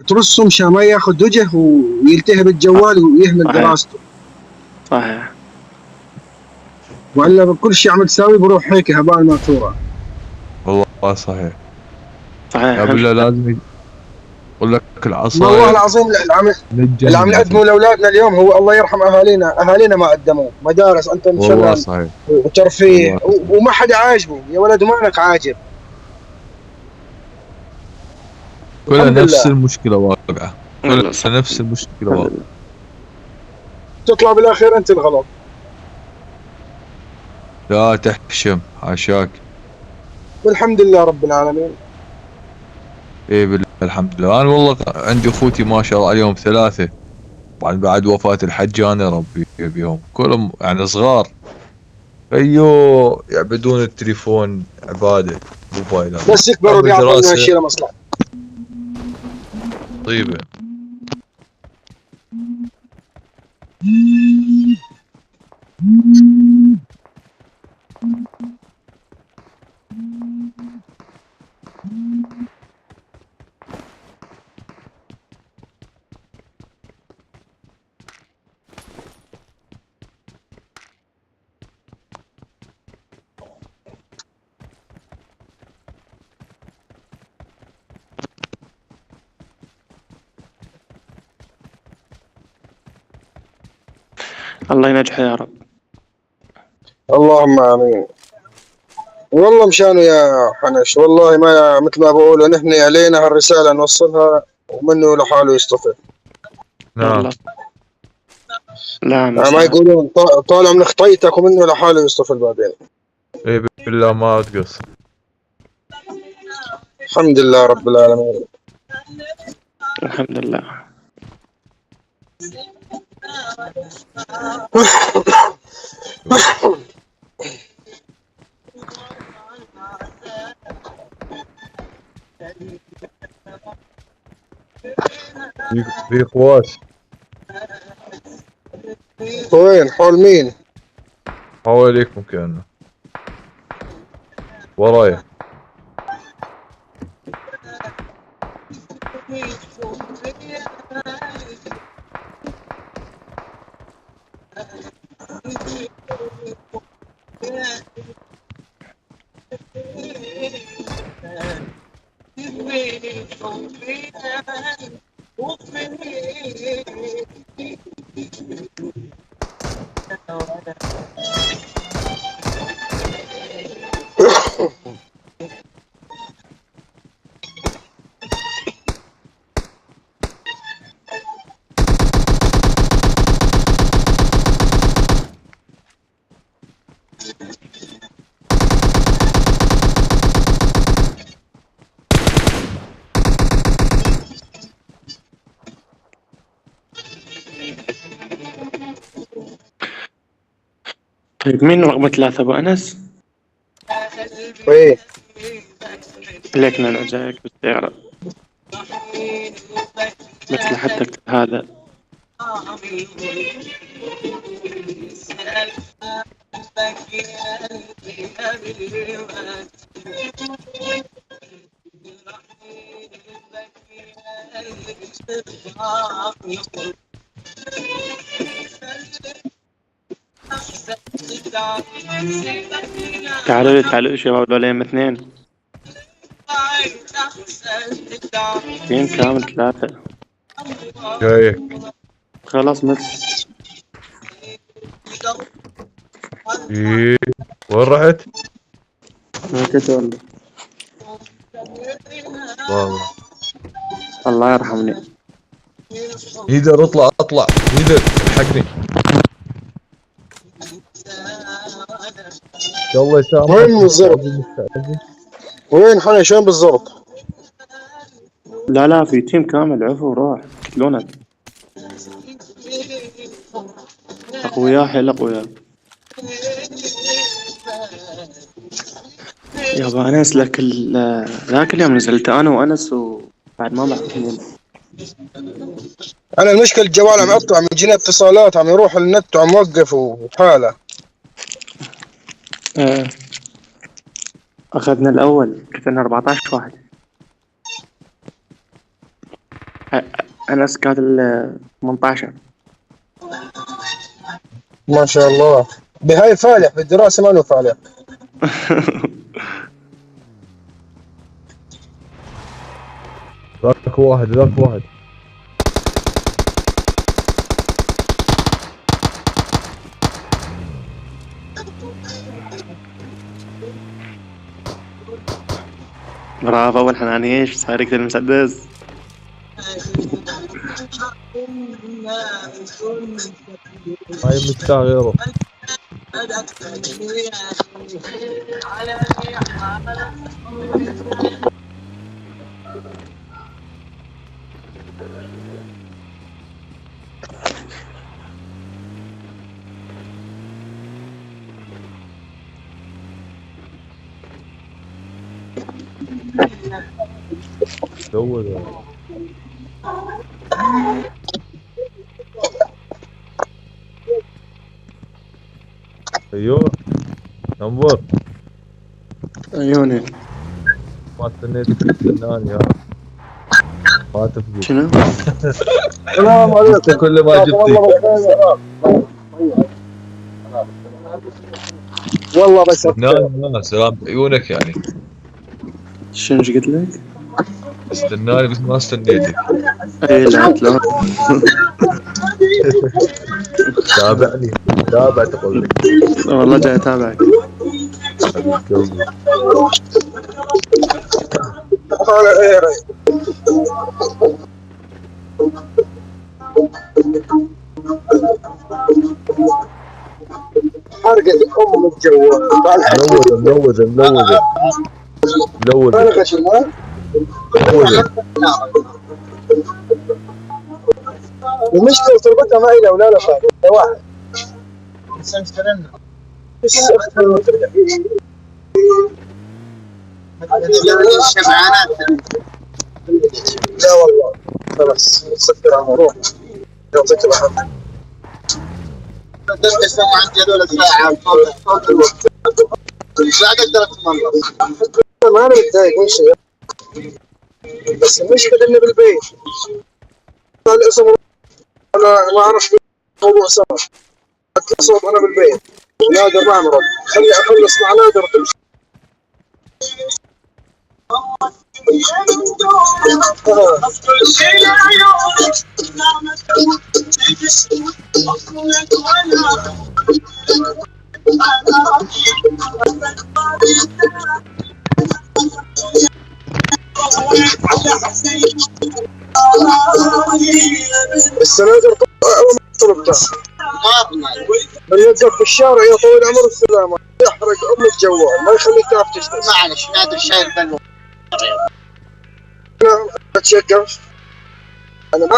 ترسه مشان ما ياخذ وجه ويلتهي بالجوال ويهمل دراسته. صحيح. والا كل شيء عم تساوي بروح هيك هباء منثورا. والله صحيح. صحيح. يا بالله لازم يقول لك العصاية. والله العظيم اللي عم نقدمه لاولادنا اليوم هو الله يرحم اهالينا ما قدموه مدارس انت والله صحيح. وترفيه وما حدا عاجبه يا ولد ومالك عاجب. كلها نفس المشكلة واقعة. كلها نفس المشكلة واقعة. تطلع بالاخير انت الغلط. لا تحشم حاشاك. والحمد لله رب العالمين. ايه بالله الحمد لله. انا والله عندي اخوتي ما شاء الله عليهم 3 بعد وفاة الحجان يا ربي بيهم كلهم يعني صغار. ايوه يعبدون التليفون عبادة موبايلات بس يكبروا بيعرفوا انه هالشيء له مصلحة. طيبة. الله ينجحه يا رب. اللهم امين. والله مشانه يا حنش والله ما مثل ما بقولوا نحن علينا هالرسالة نوصلها ومنه لحاله يصطفل. نعم. لا ما يقولون طالع من خطيتك ومنه لحاله يصطفل بعدين. ايه بالله ما تقص. الحمد لله رب العالمين. الحمد لله. في خواش. وين حول مين؟ حواليكم كأنه ورايا. طيب مين رقم 3 ابو انس؟ ايه لكن انا جايك بالسيارة مثل حتى هذا. تعالوا شباب دولين 2 تيم كامل 3 جايك. خلاص مثل ايه وين رحت؟ ما كتب والله الله يرحمني. هيدر اطلع هيدر الحقني. الله يسامحك. وين بالضبط؟ وين حنش وين بالضبط؟ لا في تيم كامل عفوا روح قتلونك. اقوياء حيل اقوياء. يا انس لك ذاك اليوم نزلت انا وانس وبعد ما بعرف مين. انا المشكلة الجوال عم يقطع من جنيه اتصالات عم يروح النت وعم يوقف وحالة. اخذنا الاول قتلنا 14 واحد. أنس كانت ال 18. ما شاء الله. بهاي فالح بالدراسة، ما له فالح. ذاك واحد ذاك واحد. برافو أول حنانيش، صار يقتل المسدس. هاي مستاء غيره. زود. ايوه نمبر. عيوني. ما استنيتك تستناني يا ما تفقد. شنو؟ السلام عليكم. كل ما جبتك والله بس استناني. سلام عيونك يعني. شنو ايش قلت لك؟ استناني بس ما استنيتك. اي لا لا. تابعني. تابع تقول لك. والله جاي اتابعك. على خير. حرقت ام الجوال. ملوذة بلغ شنو؟ المشكلة تربطها معي لو لا فاهم واحد. بس مشكلة لا والله خلاص نسكر على الموضوع. يعطيك العافية. قدرت اسمع عن جدول الساعة فوق الوقت. لا اقدر اتمرس. ما انا متضايق من شيء. بس المشكلة اني بالبيت. الاسم انا ما اعرف موضوع سمر. اتصل انا بالبيت. نادر ما مرض. خلي اخلص مع نادر تمشي. السنادر اول ما طلبتها من يوقف في الشارع يا طويل العمر والسلامة يحرق ام الجوال ما يخليك تعرف تشتغل. معلش نادر شايل بلوى. انا اتشقف انا ما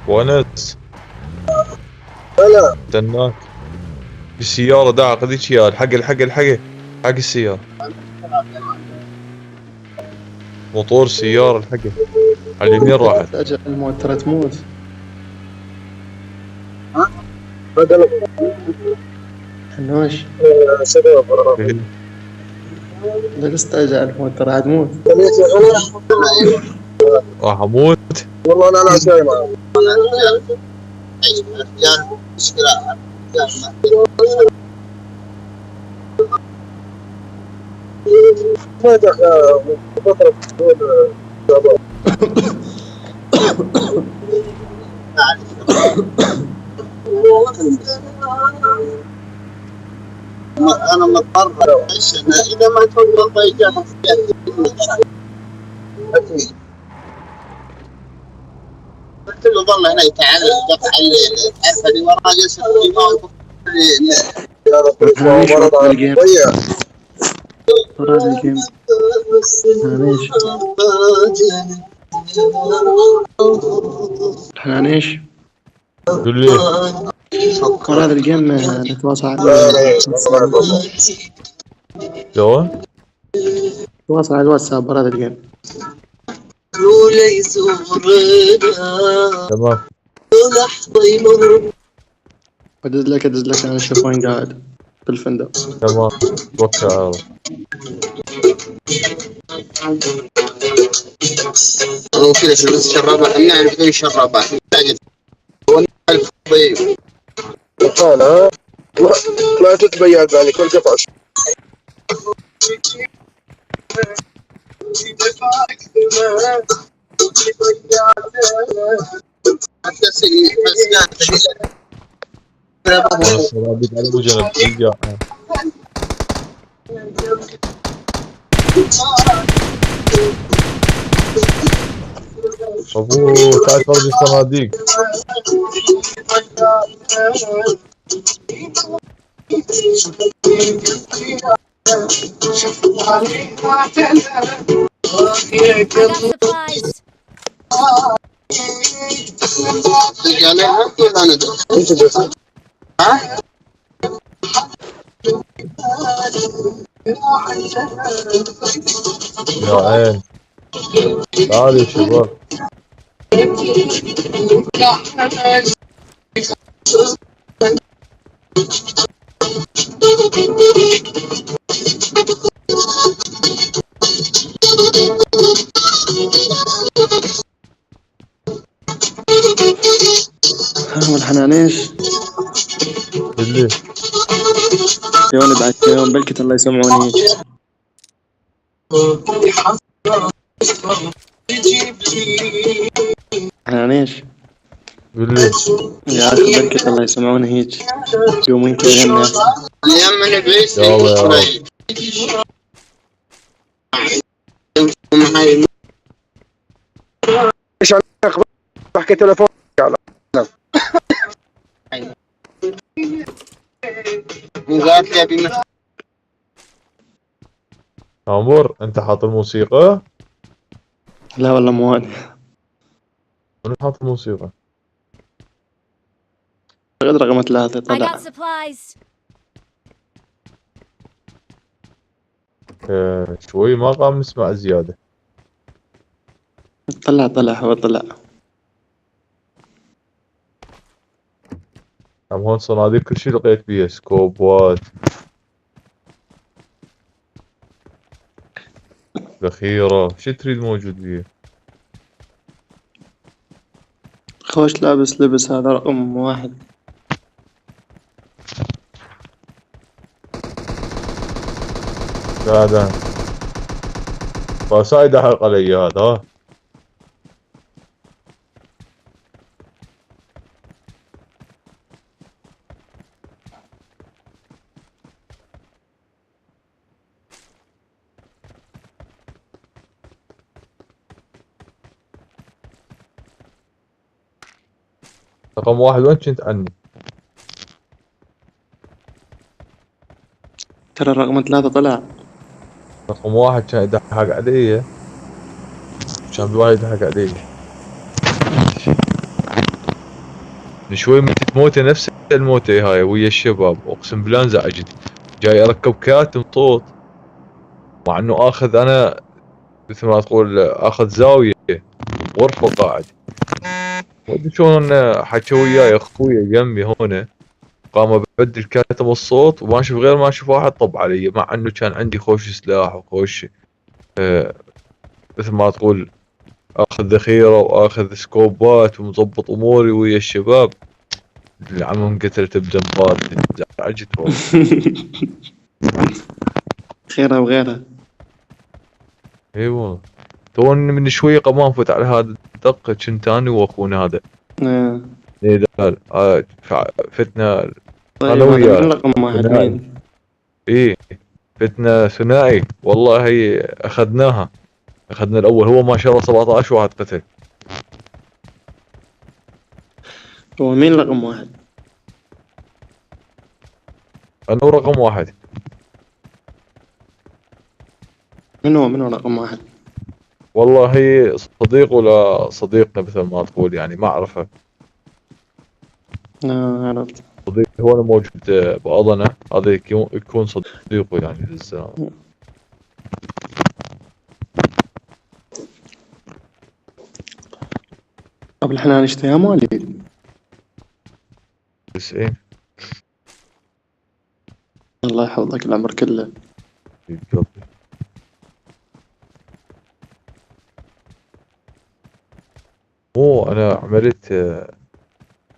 ونس. لا استناك بالسيارة داع خذيك اياه. الحق السيارة. موتور السيارة الحقه. على اليمين راحت. اجل الموترة تموت. بدل حنوش. سبب لا تستعجل الموترة عاد تموت. راح اموت. والله انا لا شيء معه. ما دخل فترة انا مضطر اذا ما تفضل ضيجان قلت له ظل هنا يتعلم قطع تعرف اللي وراه جلسه في موقف ورا الجيم. حنانيش. حنانيش. قول لي ورا الجيم نتواصل على شلون؟ نتواصل على الواتساب ورا الجيم. تمام. ادز لك انا اشوف وين قاعد بالفندق. تمام توكل على الله. هو كذا في بس شرابات نعرف ايش شرابات الفضي لا لا تتبين ذلك والقطع السرابيط على ابو جنب تلقى. ابوه تعال فرد الصناديق. يا عين تعالوا يا شباب. والحنانيش اللي يوني بعد يوم بلكت الله يسمعوني حنانيش اللي يا اخي بلكت الله يسمعوني هيك يومين كذا يا بليس ايش بحكي تليفون عمر انت حاط الموسيقى؟ لا والله مو هذا. من حاط الموسيقى؟ غير رقم 3 I طلع. got supplies. شوي ما قام نسمع زيادة. طلع هو طلع. هون صناديق كل شي لقيت بيها سكوبات ذخيرة. شو تريد موجود بيها؟ خوش لابس لبس هذا رقم 1. لا فسايد احرق علي هذا. ها رقم 1 وين كنت عني؟ ترى رقم 3 طلع. رقم 1 كان يضحك علي. كان بوايد يضحك علي. من شوي متت موته نفس الموته هاي ويا الشباب. اقسم بالله انزعجت. جاي اركب كاتم طوط مع انه اخذ انا مثل ما تقول اخذ زاوية غرفة قاعد. ودي شلون حكى وياي اخوي جنبي هنا. قام ابدل كاتم الصوت وما اشوف غير ما اشوف واحد طب علي مع انه كان عندي خوش سلاح وخوش مثل ما تقول اخذ ذخيرة واخذ سكوبات ومضبط اموري ويا الشباب. العمم قتلت بدمبات. زعجت والله. خيرها وغيرها. اي والله. توني من شوي قام فوت على هذا الدق كنت انا واخونا هذا. اي لا فتنا طيب انا وياه. رقم 1 مين؟ ايه فتنا ثنائي والله. اخذنا الاول. هو ما شاء الله 17 واحد قتل. هو مين رقم 1؟ انا رقم 1. من هو رقم 1؟ والله صديق ولا صديقنا مثل ما تقول يعني ما اعرفه. عرفت. صديق هو أنا موجود بأضنة. هذا يكون صديقه يعني للزلمة. طب الحنان اشتهى مالي 90 الله يحفظك العمر كله. بالضبط. مو انا عملت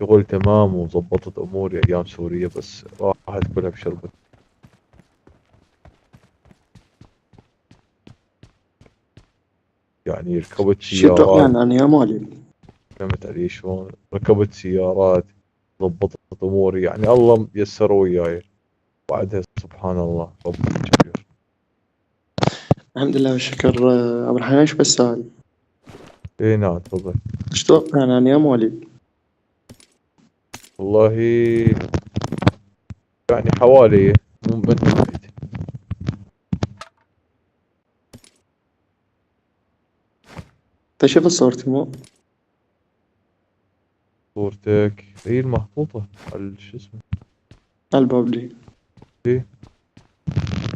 شغل تمام وضبطت اموري ايام سوريا، بس راحت كلها بشربت. يعني ركبت شو توقع سيارات، عن يا مالي؟ فهمت علي شلون؟ ركبت سيارات، ضبطت اموري، يعني الله يسر وياي. بعدها سبحان الله ربنا كبير. الحمد لله والشكر. عبد الرحمن ايش بسال؟ اي نعم تفضل. ايش توقع عن يا مالي؟ والله يعني حوالي مو من بعيد. انت شفت صورتي مو؟ صورتك هي المحطوطة على شو اسمه. على البوبجي ايه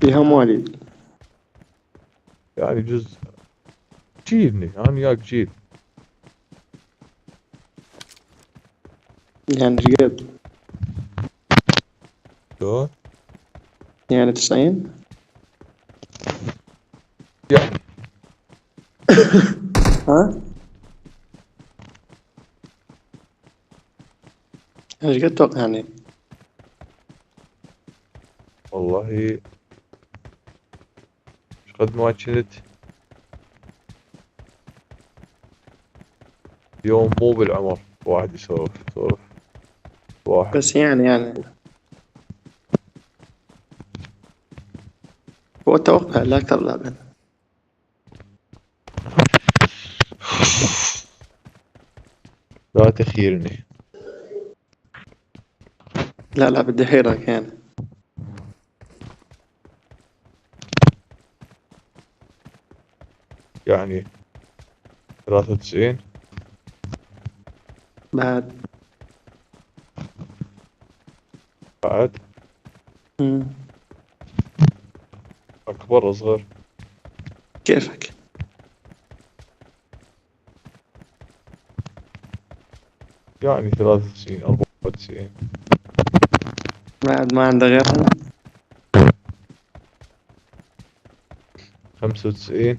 فيها مالي. يعني جزء جيلني انا وياك جيل. يعني ايش قد؟ شلون؟ يعني 90؟ يعني ها؟ ايش قد توقع يعني؟ والله ايش قد ما كنت يوم مو بالعمر واحد يسولف واحد. بس يعني هو التوقع لا اكثر لا اقل. لا تخيرني. لا لا بدي احيرك يعني. يعني 93 بعد. بعد. مم. اكبر اصغر. كيفك؟ يعني 93 94 بعد ما عنده غيرها. 95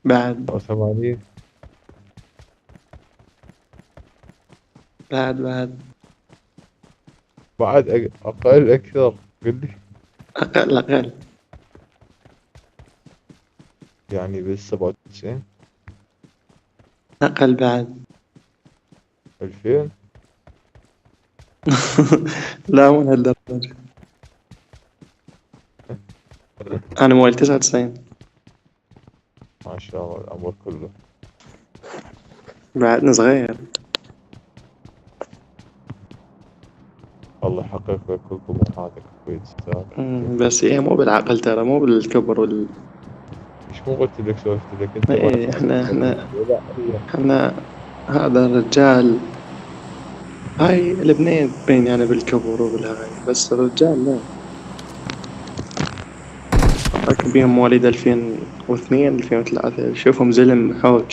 بعد 80 بعد بعد اقل اكثر قل لي. اقل اقل. يعني بال 97 اقل بعد. 2000. لا مو لهالدرجة. انا مواليد 99. ما شاء الله العمر كله. بعدنا صغير. الله يحقق لك كل طموحاتك اخوي تستاهل. بس هي مو بالعقل ترى، مو بالكبر مش مو قلت لك سولفت لك انت ما ايه احنا لا هي. احنا هذا الرجال. هاي البنين تبين يعني بالكبر وبالهاي، بس الرجال لا. راكب بيهم مواليد 2002 2003 شوفهم زلم حوك.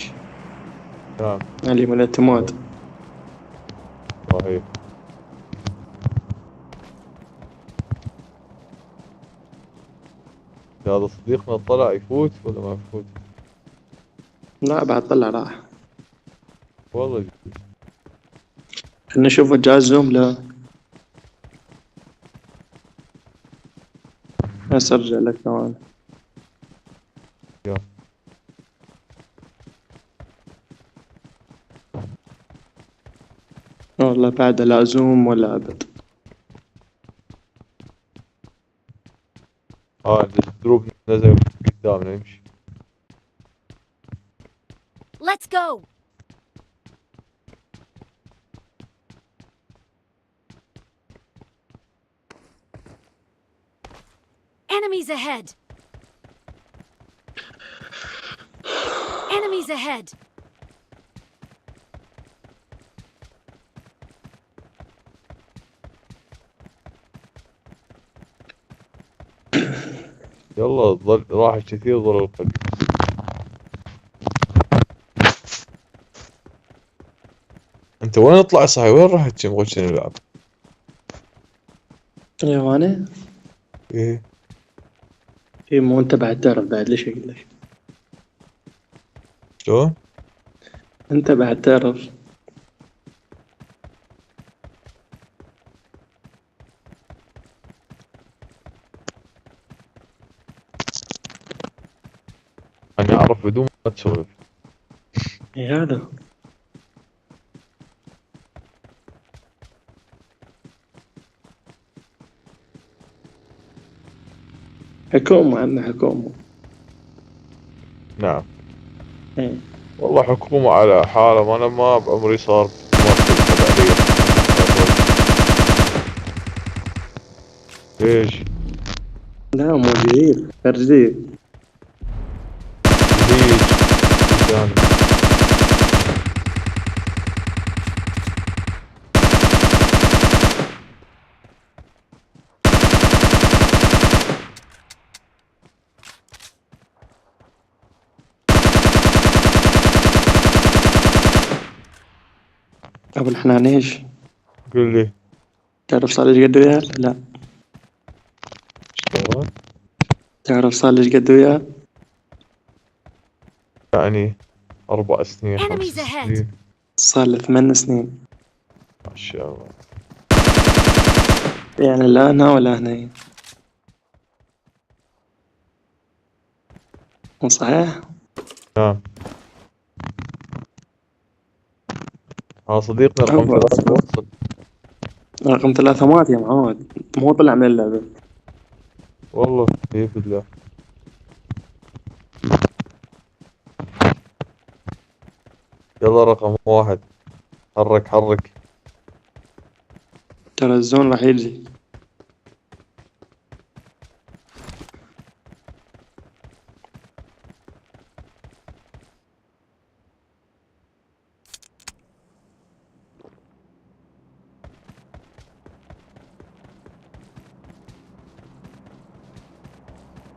نعم اللي من الاعتماد. صحيح. هذا صديقنا طلع يفوت ولا ما يفوت؟ لا بعد طلع راح. والله نشوف الجهاز زوم لا. بس ارجع لك ثواني. يا. والله بعد لا زوم ولا ابد. الدروب نزل قدامنا يمشي. Let's go! Enemies ahead! Enemies ahead! يلا ظل راح كثير ظل القلب. انت وين اطلع صحيح؟ وين رحت كم غش نلعب؟ الياباني ايه إيه مو أنت بعد تعرف بعد ليش أقول لك؟ شلون؟ أنت بعد تعرف. أنا أعرف بدون ما تسولف. إيه هذا. حكومة عندنا حكومة. نعم. إيه. والله حكومة على حالة، أنا ما بعمري صار ما تفكر علي. ليش؟ لا مو جديد، جديد. ليش؟ ثاني. أبو الحنان إيش؟ قل لي. تعرف صار ليش قد وياه؟ لا. شلون؟ تعرف صار ليش قد وياه؟ يعني 4 سنين 5 Enemies ahead. سنين. صار له 8 سنين. ما شاء الله. يعني لا هنا ولا هنا. مو صحيح؟ نعم. ها صديقنا رقم أبا. 3 وصل. رقم 3 مات يا معود، مو طلع من اللعبة. والله كيف بالله. يلا رقم 1 حرك حرك. ترى الزون راح يجي.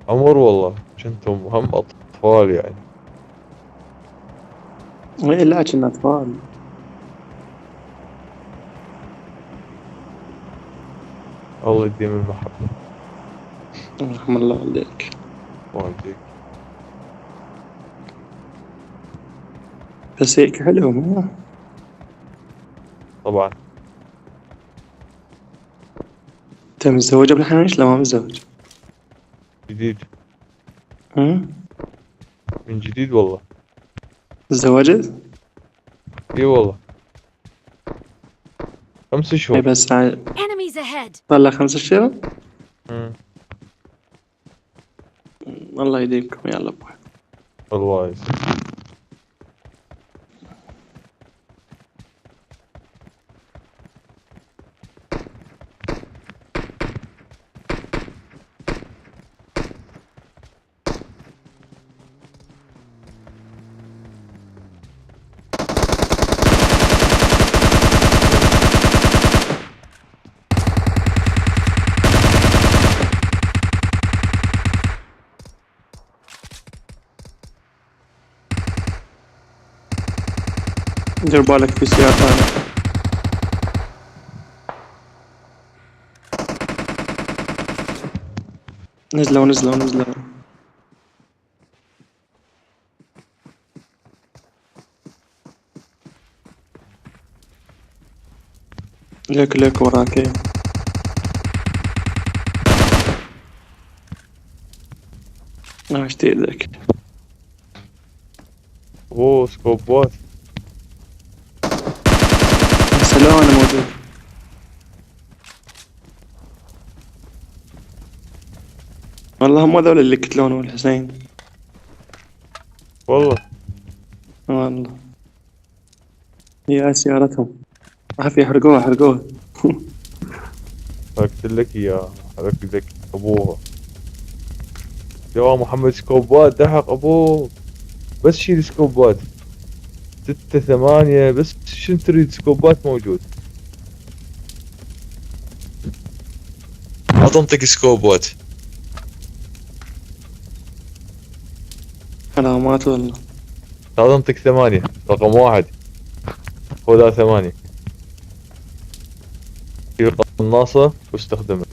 عمر والله كنتم هم أطفال يعني. إيه لا كنا أطفال. الله يديم المحبة. رحم الله عليك. والديك. بس هيك حلو مو؟ طبعا. أنت متزوج قبل الحين لا ما متزوج؟ جديد. هم؟ من جديد والله. تزوجت؟ اي والله 5 إيه شهور. بس Enemies ahead. صار له 5 شهور؟ مم. الله يديمكم يلا أبوي. الله يسلمك. دير بالك في سيارة ثانية. نزلوا. ليك وراك إيه. اشتي ذاك. اوه سكوبات. سلام أنا موجود. والله هم هذول اللي قتلون والحسين. والله والله هي سيارتهم. عافية حرقوها. قلت لك اياه. ركزك ابوها. يا محمد سكوبات دحق ابوه. بس شيل سكوبات 6 8 بس. شنو تريد سكوبات موجود. اعطنتك سكوبات. علامات والله. اعطنتك 8 رقم 1. خذها 8 في قناصة واستخدمها.